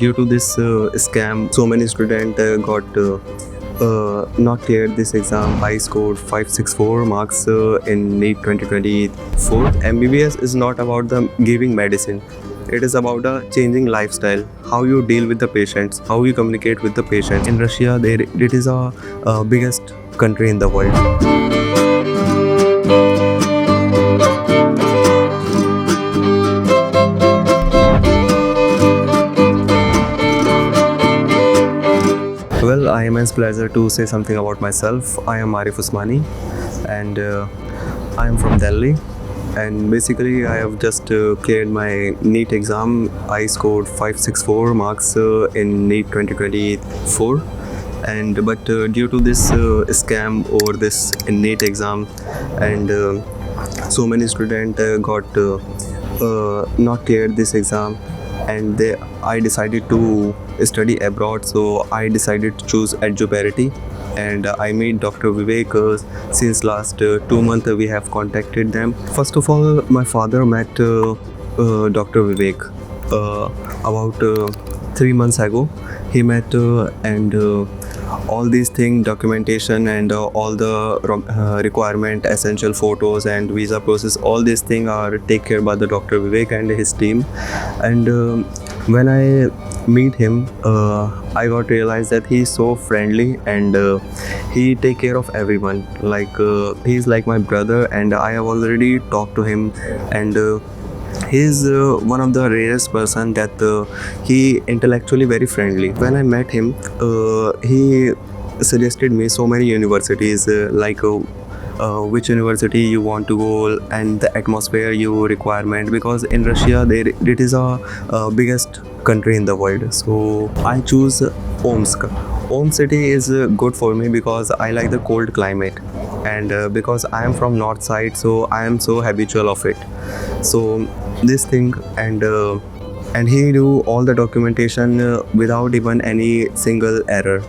Due to this scam, so many students got not cleared this exam. I scored 564 marks in NEET 2024. MBBS is not about the giving medicine. It is about a changing lifestyle, how you deal with the patients, how you communicate with the patients. In Russia, it is a biggest country in the world. Well, I am a pleasure to say something about myself. I am Aarif and I am from Delhi. And basically, I have just cleared my NEET exam. I scored 564 marks in NEET 2024. And but due to this scam over this NEET exam, and so many students got not cleared this exam, and I decided to study abroad, so I decided to choose Eduparity. And I met Dr. Vivek. Since last 2 months we have contacted them. First of all, my father met Dr. Vivek about 3 months ago. He met and all these things, documentation and all the requirement, essential photos and visa process, all these things are taken care by the Dr. Vivek and his team. And when I meet him, I got realized that he is so friendly and he take care of everyone. Like he's like my brother, and I have already talked to him, and he's one of the rarest person that he intellectually very friendly. When I met him, he suggested me so many universities, which university you want to go and the atmosphere you requirement, because in Russia it is a biggest country in the world. So I choose Omsk. Omsk city is good for me because I like the cold climate, and because I am from north side, so I am so habitual of it. So this thing, and he do all the documentation without even any single error.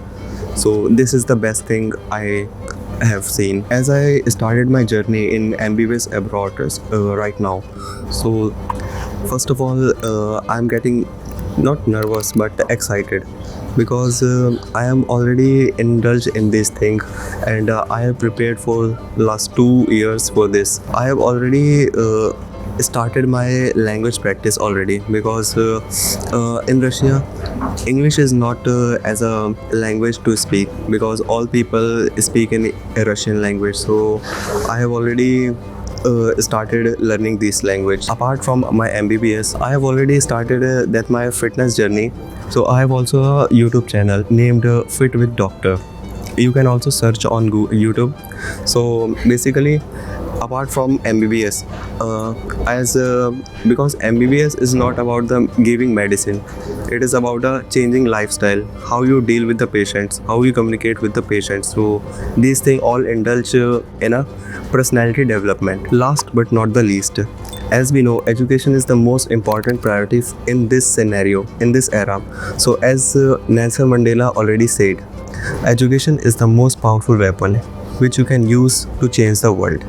So this is the best thing I have seen. As I started my journey in MBBS abroad right now, so first of all, I'm getting not nervous but excited, because I am already indulged in this thing, and I have prepared for last 2 years for this. I have already started my language practice already, because in Russia English is not as a language to speak, because all people speak in a Russian language. So I have already started learning this language. Apart from my MBBS, I have already started that my fitness journey. So I have also a YouTube channel named Fit with Doctor. You can also search on YouTube. So basically, apart from MBBS, as because MBBS is not about the giving medicine, it is about a changing lifestyle, how you deal with the patients, how you communicate with the patients. So these things all indulge in a personality development. Last but not the least, as we know, education is the most important priority in this scenario, in this era. So as Nelson Mandela already said, education is the most powerful weapon which you can use to change the world.